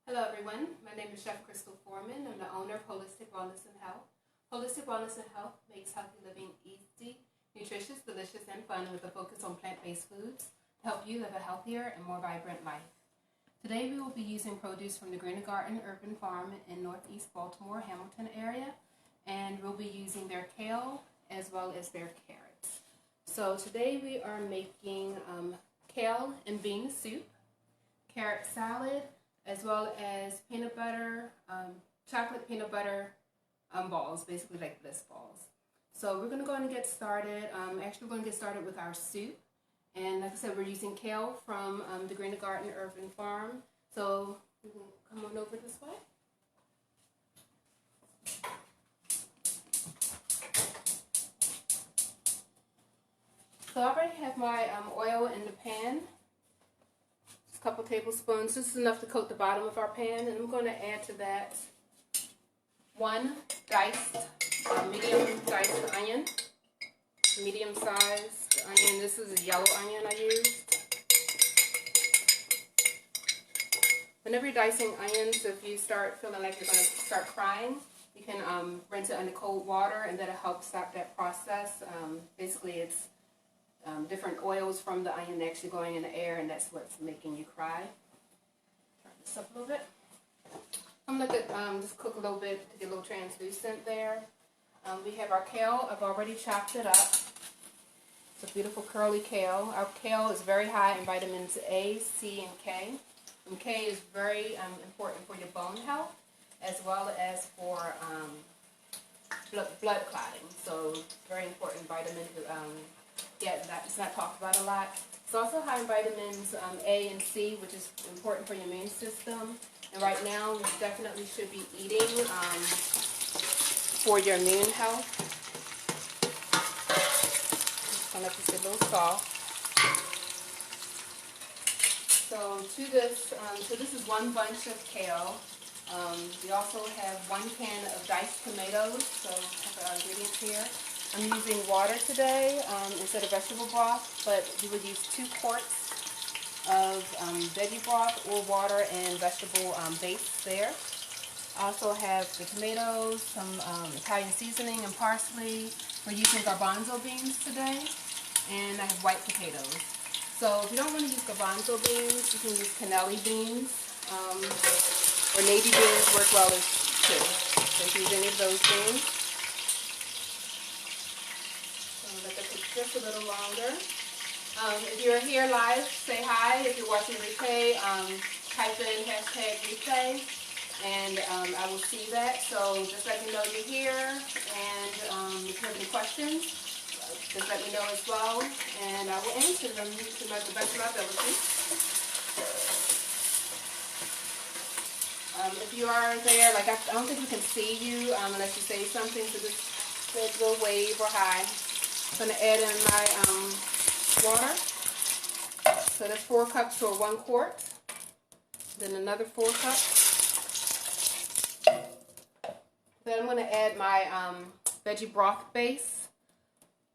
Hello everyone, my name is Chef Crystal Forman. I'm the owner of Holistic Wellness and Health. Holistic Wellness and Health makes healthy living easy, nutritious, delicious, and fun with a focus on plant-based foods to help you live a healthier and more vibrant life. Today we will be using produce from the Green Garden Urban Farm in Northeast Baltimore, Hamilton area, and we'll be using their kale as well as their carrots. So today we are making kale and bean soup, carrot salad, as well as peanut butter, chocolate peanut butter balls, basically like bliss balls. So we're going to go and get started. Actually, we're going to get started with our soup. And like I said, we're using kale from the Green Garden Urban Farm. So we can come on over this way. So I already have my oil in the pan. Couple tablespoons. This is enough to coat the bottom of our pan, and I'm going to add to that one diced, medium diced onion, medium sized onion. This is a yellow onion I used. Whenever you're dicing onions, if you start feeling like you're going to start crying, you can rinse it under cold water, and that'll help stop that process. Basically, it's different oils from the onion actually going in the air, and that's what's making you cry. Turn this up a little bit. I'm going to just cook a little bit to get a little translucent there. We have our kale. I've already chopped it up. It's a beautiful curly kale. Our kale is very high in vitamins A, C, and K. And K is very important for your bone health as well as for blood clotting. So very important vitamin. It's not talked about a lot. It's also high in vitamins A and C, which is important for your immune system. And right now, you definitely should be eating for your immune health. Just gonna let this get a little soft. So to this, this is one bunch of kale. We also have 1 can of diced tomatoes. So I have our ingredients here. I'm using water today instead of vegetable broth, but you would use 2 quarts of veggie broth or water and vegetable base there. I also have the tomatoes, some Italian seasoning and parsley. We're using garbanzo beans today, and I have white potatoes. So if you don't want to use garbanzo beans, you can use cannelli beans, or navy beans work well as too. So you can use any of those beans. Let that cook just a little longer. If you're here live, say hi. If you're watching replay, type in #replay, and I will see that. So just let me know you're here, and if you have any questions, just let me know as well, and I will answer them to the best of my ability. If you are there, like I don't think we can see you unless you say something, so just say a little wave or hi. I'm going to add in my water. So that's 4 cups or 1 quart. Then another 4 cups. Then I'm going to add my veggie broth base.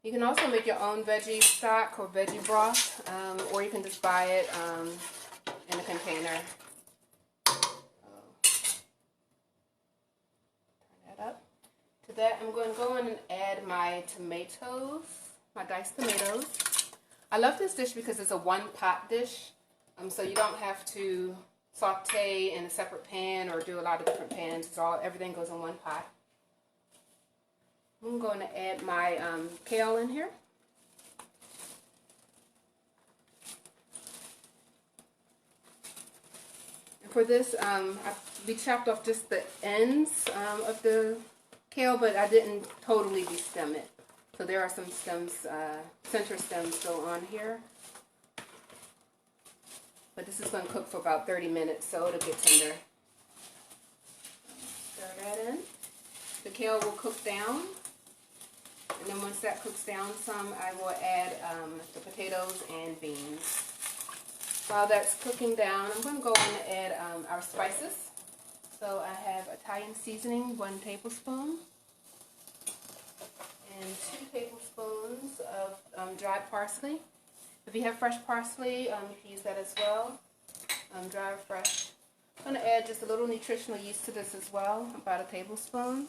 You can also make your own veggie stock or veggie broth, or you can just buy it in a container. Turn that up. To that, I'm going to go in and add my tomatoes, my diced tomatoes. I love this dish because it's a 1-pot dish, so you don't have to saute in a separate pan or do a lot of different pans. Everything goes in 1 pot. I'm going to add my kale in here. And for this, we chopped off just the ends of the kale, but I didn't totally destem it. So there are some stems, center stems still on here. But this is going to cook for about 30 minutes, so it'll get tender. Stir that in. The kale will cook down. And then once that cooks down some, I will add the potatoes and beans. While that's cooking down, I'm going to go in and add our spices. So I have Italian seasoning, 1 tablespoon, and 2 tablespoons of dried parsley. If you have fresh parsley, you can use that as well. Dry or fresh. I'm going to add just a little nutritional yeast to this as well, about a tablespoon.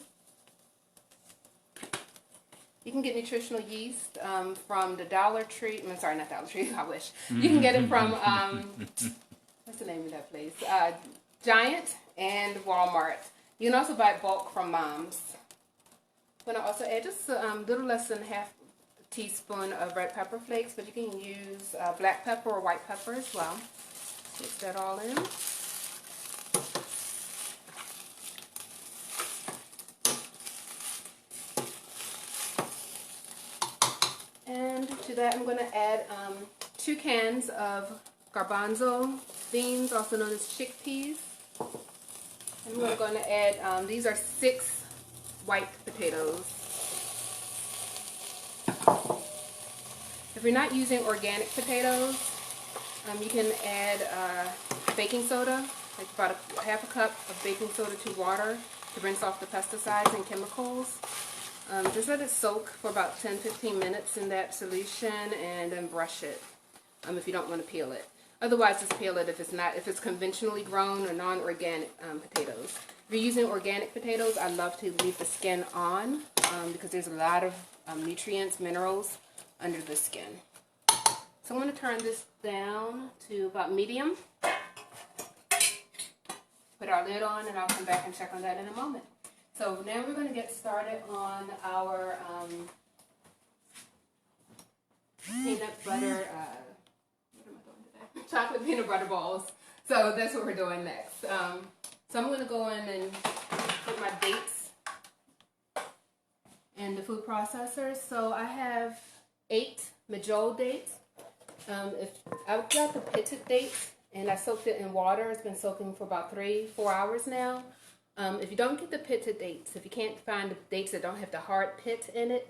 You can get nutritional yeast from the Dollar Tree. I'm sorry, not Dollar Tree. I wish. You can get it from, what's the name of that place? Giant and Walmart. You can also buy bulk from Mom's. I'm going to also add just a little less than half a teaspoon of red pepper flakes, but you can use black pepper or white pepper as well. Mix that all in. And to that I'm going to add 2 cans of garbanzo beans, also known as chickpeas. And we're going to add, these are 6 white potatoes. If you're not using organic potatoes, you can add baking soda, like about a half a cup of baking soda to water to rinse off the pesticides and chemicals. Just let it soak for about 10-15 minutes in that solution, and then brush it if you don't want to peel it. Otherwise, just peel it if it's conventionally grown or non-organic potatoes. If you're using organic potatoes, I love to leave the skin on because there's a lot of nutrients, minerals under the skin. So I'm going to turn this down to about medium. Put our lid on, and I'll come back and check on that in a moment. So now we're going to get started on our peanut butter, what am I doing today? Chocolate peanut butter balls. So that's what we're doing next. So I'm going to go in and put my dates in the food processor. So I have 8 Majol dates. If I've got the pitted dates, and I soaked it in water. It's been soaking for about 3-4 hours now. If you don't get the pitted dates, if you can't find the dates that don't have the hard pit in it,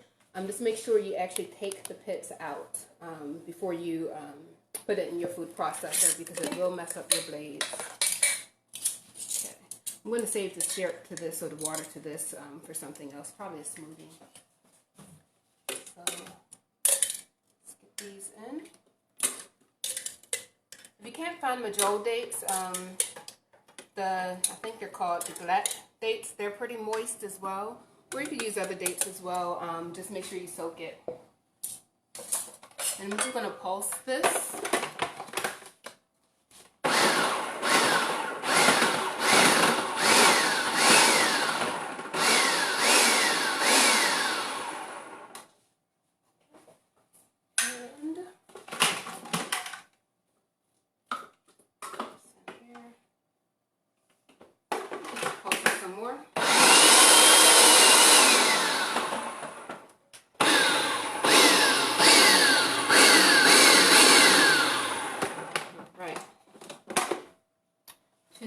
just make sure you actually take the pits out before you put it in your food processor, because it will mess up your blades. Okay. I'm going to save the syrup to this, or the water to this, for something else, probably a smoothie. So let's get these in. If you can't find Majol dates, I think they're called the black dates. They're pretty moist as well. Or you could use other dates as well. Just make sure you soak it. And I'm just going to pulse this.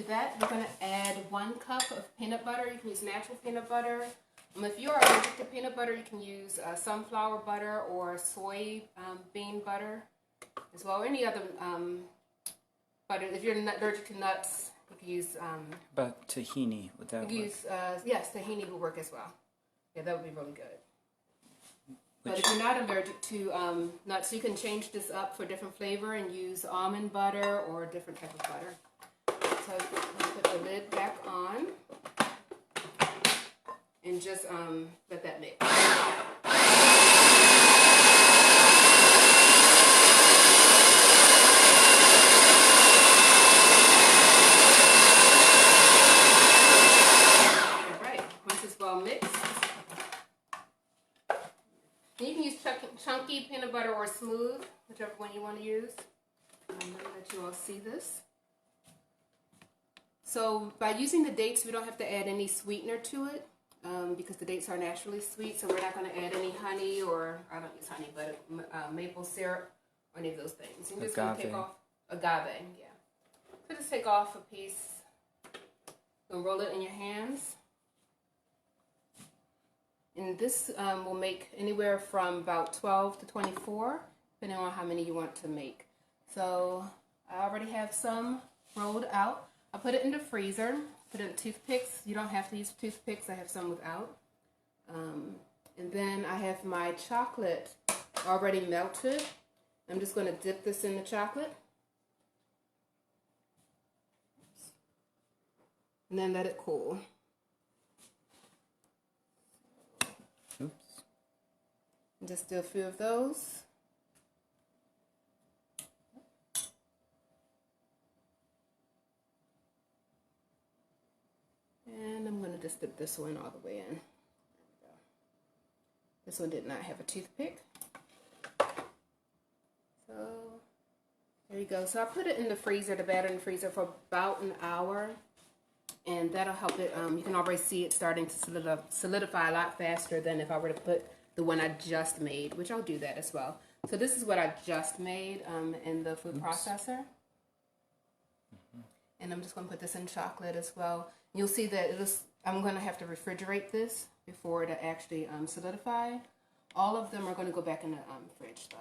That, we're going to add 1 cup of peanut butter. You can use natural peanut butter. If you are allergic to peanut butter, you can use sunflower butter or soy bean butter as well, or any other butter. If you're allergic to nuts, you can use... But tahini, would that work? Yes, tahini will work as well. Yeah, that would be really good. But if you're not allergic to nuts, you can change this up for different flavor and use almond butter or a different type of butter. So put the lid back on and just let that mix. Alright, once it's well mixed, and you can use chunky peanut butter or smooth, whichever one you want to use. I'm going to let you all see this. So by using the dates, we don't have to add any sweetener to it because the dates are naturally sweet. So we're not going to add any honey, or I don't use honey, but maple syrup or any of those things. You're just going to take off agave, yeah. So just take off a piece and roll it in your hands. And this will make anywhere from about 12 to 24, depending on how many you want to make. So I already have some rolled out. I put it in the freezer, put it in toothpicks. You don't have to use toothpicks. I have some without. And then I have my chocolate already melted. I'm just going to dip this in the chocolate. and then let it cool. Oops. And just do a few of those. And I'm going to just dip this one all the way in. There we go. This one did not have a toothpick. So there you go. So I put it in the freezer, the batter in the freezer for about an hour. And that'll help it. You can already see it starting to solidify a lot faster than if I were to put the one I just made, which I'll do that as well. So this is what I just made in the food processor. And I'm just going to put this in chocolate as well. You'll see that I'm going to have to refrigerate this before it actually solidify. All of them are going to go back in the fridge though.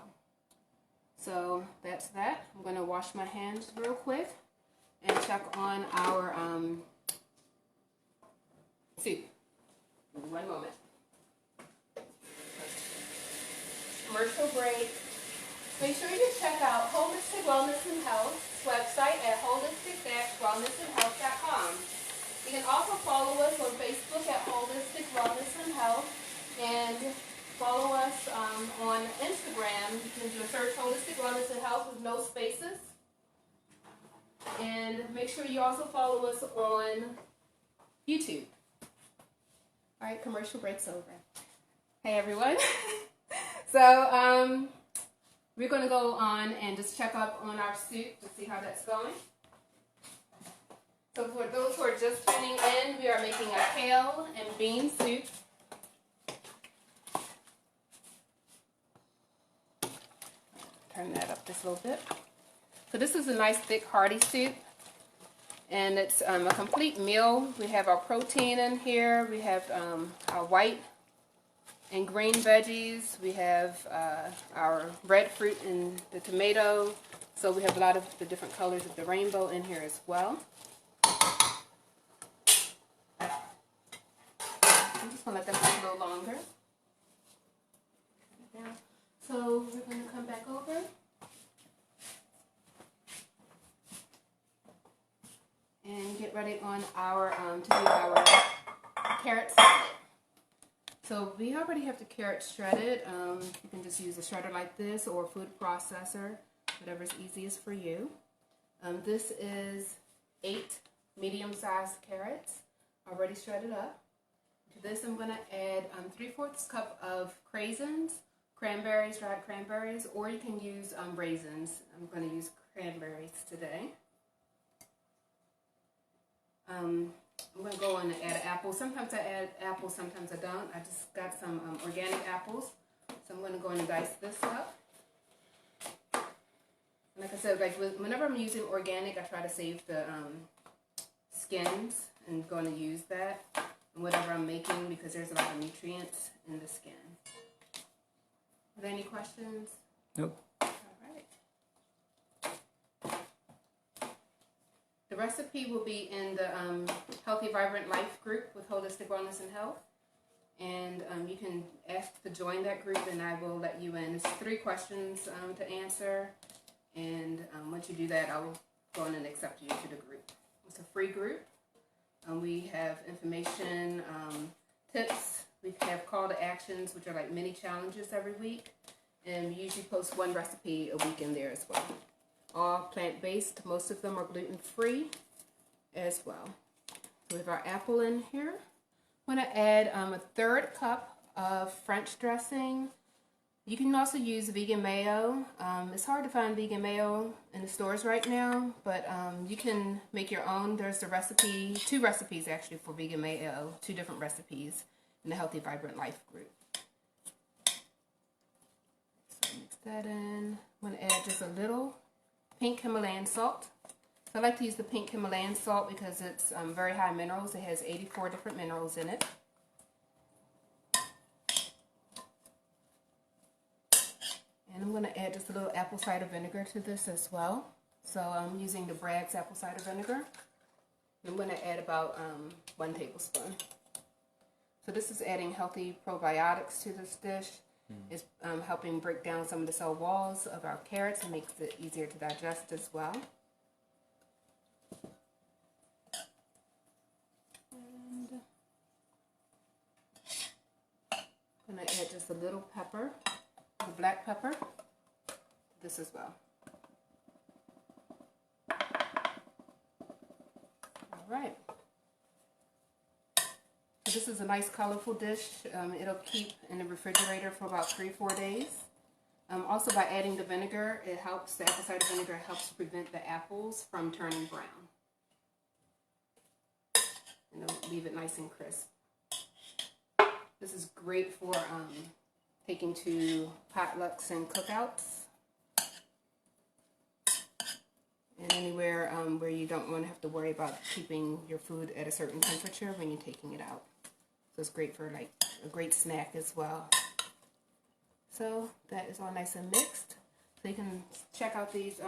So that's that. I'm going to wash my hands real quick and check on our soup. One moment. Commercial break. Make sure you check out Holistic Wellness and Health's website at holistic-wellnessandhealth.com. You can also follow us on Facebook at Holistic Wellness and Health, and follow us on Instagram. You can do a search Holistic Wellness and Health with no spaces. And make sure you also follow us on YouTube. All right, commercial break's over. Hey everyone. So we're going to go on and just check up on our soup to see how that's going. So for those who are just tuning in, we are making a kale and bean soup. Turn that up just a little bit. So this is a nice thick hearty soup. And it's a complete meal. We have our protein in here. We have our white and green veggies. We have our red fruit and the tomato. So we have a lot of the different colors of the rainbow in here as well. I'm just going to let that cook a little longer. So we're going to come back over. And get ready on our to do our carrot salad. So we already have the carrots shredded. You can just use a shredder like this or a food processor, whatever's easiest for you. This is 8 medium-sized carrots already shredded up. To this I'm going to add 3/4 cup of craisins, cranberries, dried cranberries, or you can use raisins. I'm going to use cranberries today. I'm going to go on and add apples. Sometimes I add apples, sometimes I don't. I just got some organic apples. So I'm going to go and dice this up. And like I said, whenever I'm using organic, I try to save the skins and going to use that in whatever I'm making because there's a lot of nutrients in the skin. Are there any questions? Nope. The recipe will be in the Healthy Vibrant Life group with Holistic Wellness and Health. And you can ask to join that group and I will let you in. It's 3 questions to answer. And once you do that, I will go in and accept you to the group. It's a free group. We have information, tips. We have call to actions, which are like mini challenges every week. And we usually post 1 recipe a week in there as well. All plant-based. Most of them are gluten-free as well. So we have our apple in here. I'm going to add a 1/3 cup of French dressing. You can also use vegan mayo. It's hard to find vegan mayo in the stores right now, but you can make your own. There's the recipe, 2 recipes actually for vegan mayo, 2 different recipes in the Healthy Vibrant Life group. So mix that in. I'm going to add just a little pink Himalayan salt. So I like to use the pink Himalayan salt because it's very high minerals. It has 84 different minerals in it. And I'm going to add just a little apple cider vinegar to this as well. So I'm using the Bragg's apple cider vinegar. I'm going to add about 1 tablespoon. So this is adding healthy probiotics to this dish. It's helping break down some of the cell walls of our carrots and makes it easier to digest as well. just a little pepper, the black pepper, this as well. All right. So this is a nice colorful dish. It'll keep in the refrigerator for about 3-4 days. Also, by adding the vinegar, it helps, the apple cider vinegar helps prevent the apples from turning brown. And it'll leave it nice and crisp. This is great for taking to potlucks and cookouts. And anywhere where you don't want to have to worry about keeping your food at a certain temperature when you're taking it out. So it's great for like a great snack as well. So that is all nice and mixed. So you can check out these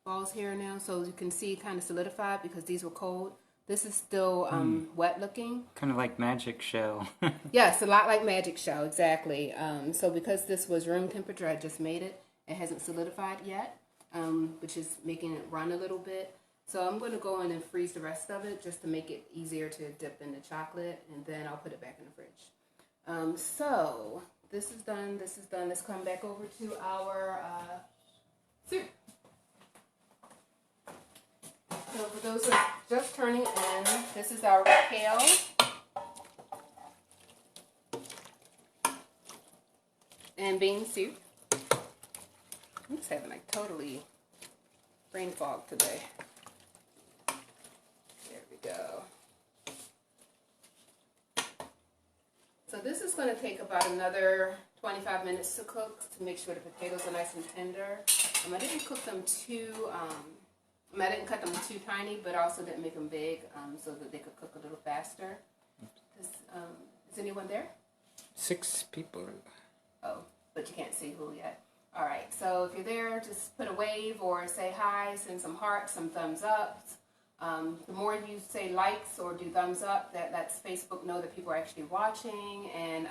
balls here now. So you can see kind of solidified because these were cold. This is still wet looking. Kind of like magic shell. Yes, a lot like magic shell, exactly. So because this was room temperature, I just made it. It hasn't solidified yet, which is making it run a little bit. So I'm going to go in and freeze the rest of it just to make it easier to dip in the chocolate, and then I'll put it back in the fridge. So this is done. This is done. Let's come back over to our soup. So for those who are just turning in, this is our kale. And bean soup. I'm just having like totally brain fog today. There we go. So this is going to take about another 25 minutes to cook to make sure the potatoes are nice and tender. I didn't cook them too, I didn't cut them too tiny, but I also didn't make them big so that they could cook a little faster. Is anyone there? 6 people. Oh, but you can't see who yet. All right, so if you're there, just put a wave or say hi, send some hearts, some thumbs ups. The more you say likes or do thumbs up, that lets Facebook know that people are actually watching and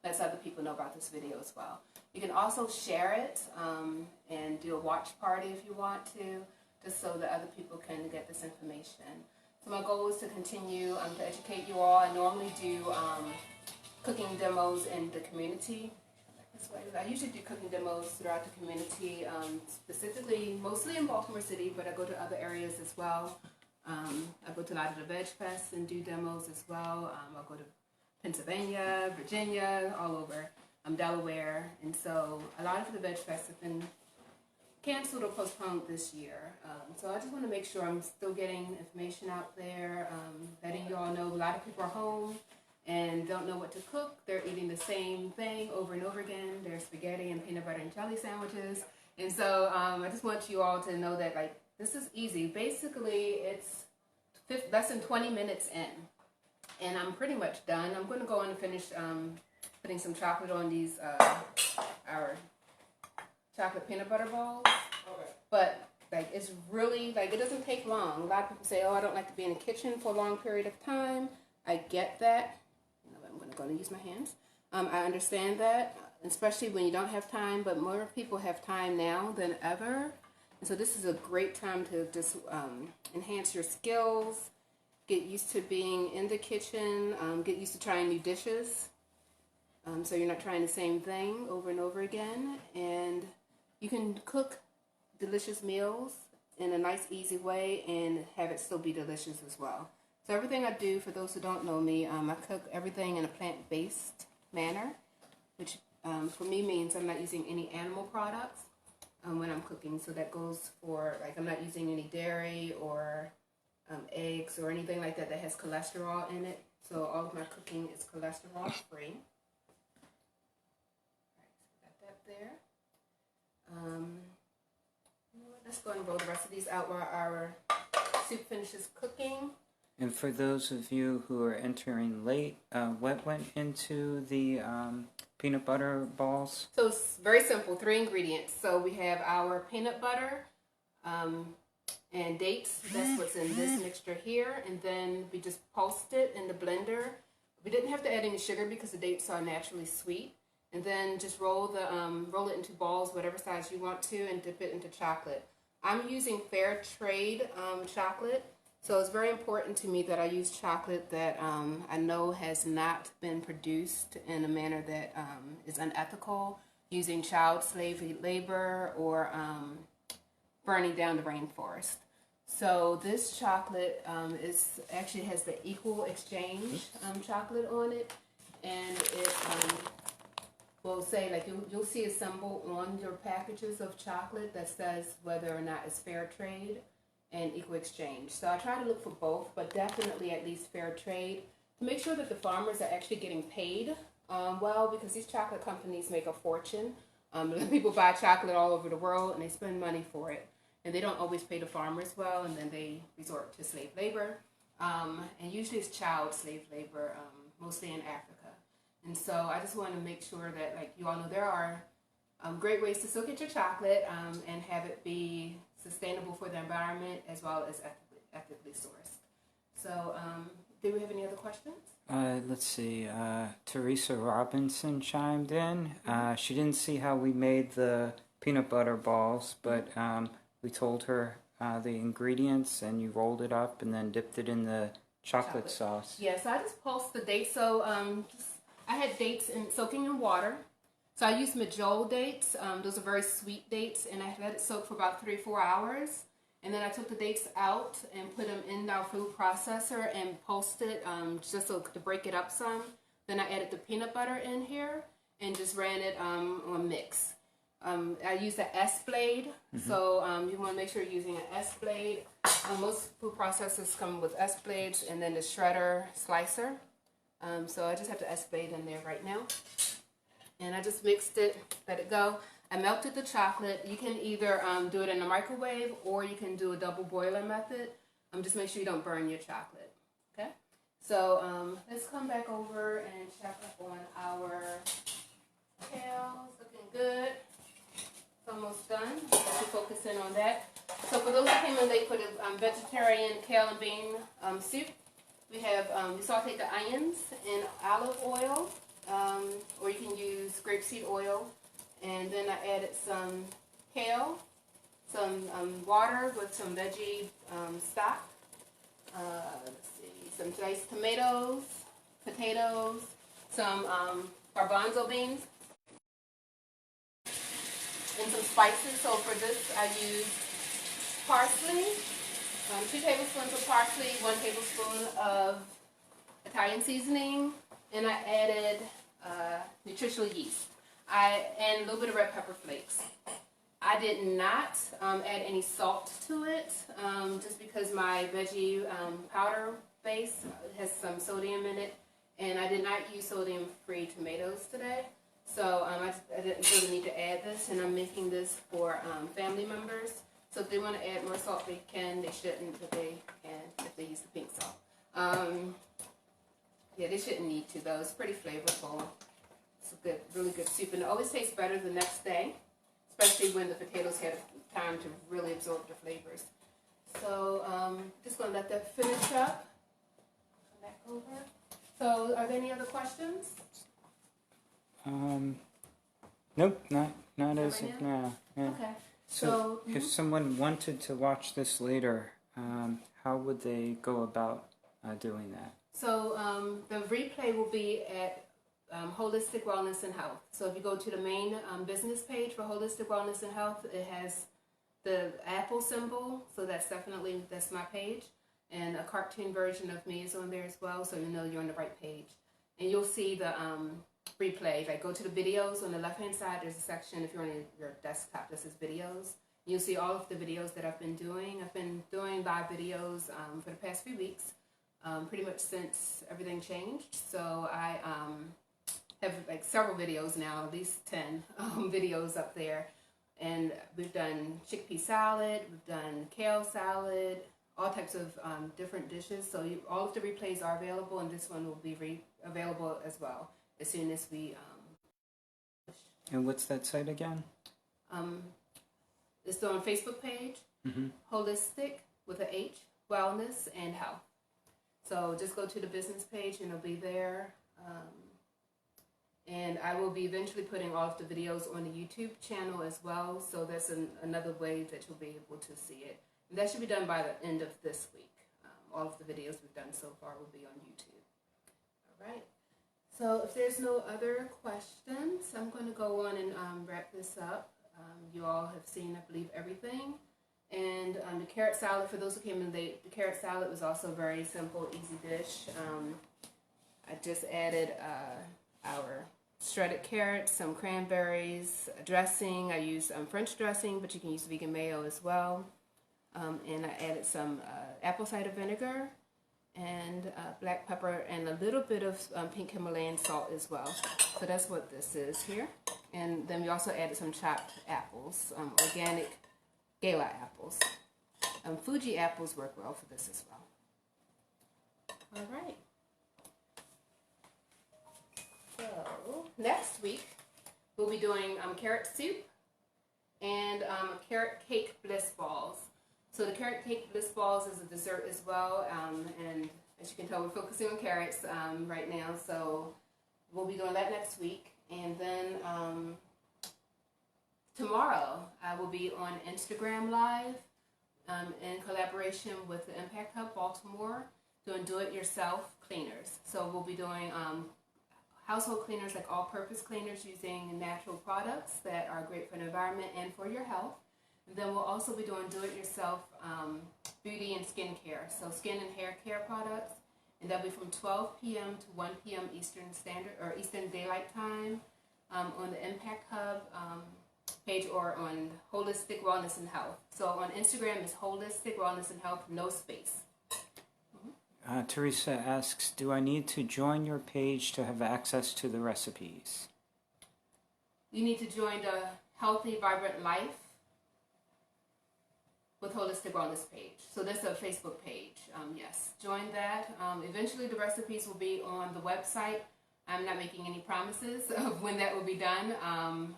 lets other people know about this video as well. You can also share it and do a watch party if you want to, just so that other people can get this information. So my goal is to continue to educate you all. I normally do cooking demos in the community. I usually do cooking demos throughout the community, specifically, mostly in Baltimore City, but I go to other areas as well. I go to a lot of the Veg Fests and do demos as well. I'll go to Pennsylvania, Virginia, all over, Delaware. And so a lot of the Veg Fests have been canceled or postponed this year. So I just want to make sure I'm still getting information out there, letting you all know a lot of people are home and don't know what to cook. They're eating the same thing over and over again. There's spaghetti and peanut butter and jelly sandwiches. And so I just want you all to know that, like, this is easy. Basically, it's less than 20 minutes in. And I'm pretty much done. I'm going to go on and finish putting some chocolate on these, our chocolate peanut butter balls. Okay. But, like, it's really, like, it doesn't take long. A lot of people say, oh, I don't like to be in the kitchen for a long period of time. I get that. I'm going to use my hands. I understand that, especially when you don't have time, but more people have time now than ever. And so this is a great time to just enhance your skills, get used to being in the kitchen, get used to trying new dishes, so you're not trying the same thing over and over again. And you can cook delicious meals in a nice, easy way and have it still be delicious as well. So everything I do, for those who don't know me, I cook everything in a plant-based manner, which for me means I'm not using any animal products when I'm cooking. So that goes for, like, I'm not using any dairy or eggs or anything like that that has cholesterol in it. So all of my cooking is cholesterol free. All right, so got that there. You know what, let's go and roll the rest of these out while our soup finishes cooking. And for those of you who are entering late, what went into the peanut butter balls? So it's very simple, 3 ingredients. So we have our peanut butter and dates. That's what's in this mixture here. And then we just pulsed it in the blender. We didn't have to add any sugar because the dates are naturally sweet. And then just roll it into balls, whatever size you want to, and dip it into chocolate. I'm using fair trade chocolate. So it's very important to me that I use chocolate that I know has not been produced in a manner that is unethical, using child slave labor or burning down the rainforest. So this chocolate is actually has the equal exchange chocolate on it, and it will say, like, you'll see a symbol on your packages of chocolate that says whether or not it's fair trade and equal exchange. So I try to look for both, but definitely at least fair trade to make sure that the farmers are actually getting paid well, because these chocolate companies make a fortune. People buy chocolate all over the world and they spend money for it, and they don't always pay the farmers well, and then they resort to slave labor, and usually it's child slave labor, mostly in Africa. And so I just want to make sure that, like, you all know, there are great ways to still get your chocolate and have it be sustainable for the environment as well as ethically sourced. So do we have any other questions? Let's see. Teresa Robinson chimed in. She didn't see how we made the peanut butter balls, but we told her the ingredients, and you rolled it up and then dipped it in the chocolate sauce. Yeah, so I just pulsed the dates. So I had dates soaking in water. So I used Majol dates. Those are very sweet dates, and I let it soak for about 3 or 4 hours. And then I took the dates out and put them in our food processor and pulsed it just so to break it up some. Then I added the peanut butter in here and just ran it on mix. I used an S blade, so you want to make sure you're using an S blade. Most food processors come with S blades and then the shredder slicer. So I just have the S blade in there right now. And I just mixed it, let it go. I melted the chocolate. You can either do it in a microwave or you can do a double boiler method. Just make sure you don't burn your chocolate. Okay? So let's come back over and check up on our kale. It's looking good. It's almost done. Let's focus in on that. So for those who came in late for the vegetarian kale and bean soup, we have we sauteed the onions in olive oil, or you can use grapeseed oil. And then I added some kale, some water with some veggie stock. Let's see, some diced tomatoes, potatoes, some garbanzo beans, and some spices. So for this, I used parsley, 2 tablespoons of parsley, 1 tablespoon of Italian seasoning, and I added nutritious yeast. And a little bit of red pepper flakes. I did not add any salt to it, just because my veggie powder base has some sodium in it, and I did not use sodium-free tomatoes today. So I didn't feel the need to add this, and I'm making this for family members. So if they want to add more salt, they can. They shouldn't, but they can if they use the pink salt. Yeah, they shouldn't need to, though. It's pretty flavorful. It's a good, really good soup, and it always tastes better the next day, especially when the potatoes have time to really absorb the flavors. So just going to let that finish up. Come back over. So are there any other questions? Nope, not as of now. Yeah. Okay. So if someone wanted to watch this later, how would they go about doing that? So the replay will be at Holistic Wellness and Health. So if you go to the main business page for Holistic Wellness and Health, it has the apple symbol. So that's my page. And a cartoon version of me is on there as well, so you know you're on the right page. And you'll see the replay. Like, go to the videos on the left-hand side. There's a section, if you're on your desktop, that says videos. You'll see all of the videos that I've been doing. I've been doing live videos for the past few weeks, pretty much since everything changed. So I have like several videos now, at least 10 videos up there. And we've done chickpea salad, we've done kale salad, all types of different dishes. So all of the replays are available, and this one will be available as well as soon as we And what's that site again? It's on Facebook page, Holistic with a H, Wellness and Health. So just go to the business page and it'll be there. And I will be eventually putting all of the videos on the YouTube channel as well. So that's another way that you'll be able to see it. And that should be done by the end of this week. all of the videos we've done so far will be on YouTube. All right. So if there's no other questions, I'm going to go on and wrap this up. You all have seen, I believe, everything. And the carrot salad, for those who came in late, the carrot salad was also a very simple, easy dish. I just added our shredded carrots, some cranberries, dressing. I used French dressing, but you can use vegan mayo as well. And I added some apple cider vinegar and black pepper and a little bit of pink Himalayan salt as well. So that's what this is here. And then we also added some chopped apples, organic Kale apples. Fuji apples work well for this as well. All right. So next week we'll be doing carrot soup and carrot cake bliss balls. So the carrot cake bliss balls is a dessert as well, and as you can tell, we're focusing on carrots right now. So we'll be doing that next week, and then tomorrow I will be on Instagram Live in collaboration with the Impact Hub Baltimore doing do-it-yourself cleaners. So we'll be doing household cleaners, like all-purpose cleaners using natural products that are great for the environment and for your health. And then we'll also be doing do-it-yourself beauty and skincare, so skin and hair care products. And that'll be from 12 p.m. to 1 p.m. Eastern Standard or Eastern Daylight Time on the Impact Hub page or on Holistic Wellness and Health. So on Instagram it's Holistic Wellness and Health, no space. Teresa asks, do I need to join your page to have access to the recipes? You need to join the Healthy Vibrant Life with Holistic Wellness page. So that's a Facebook page. Yes, join that. Eventually the recipes will be on the website. I'm not making any promises of when that will be done.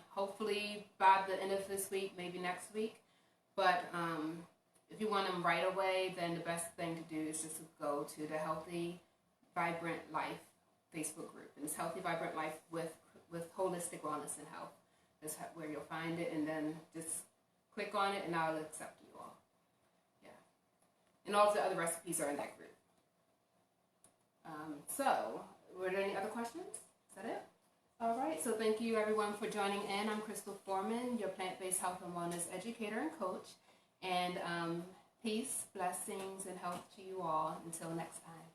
Hopefully by the end of this week, maybe next week. But if you want them right away, then the best thing to do is just to go to the Healthy Vibrant Life Facebook group. And it's Healthy Vibrant Life with Holistic Wellness and Health. That's where you'll find it, and then just click on it and I'll accept you all. Yeah. And all of the other recipes are in that group. So, were there any other questions? Is that it? All right, so thank you everyone for joining in. I'm Crystal Forman, your plant-based health and wellness educator and coach. And peace, blessings, and health to you all. Until next time.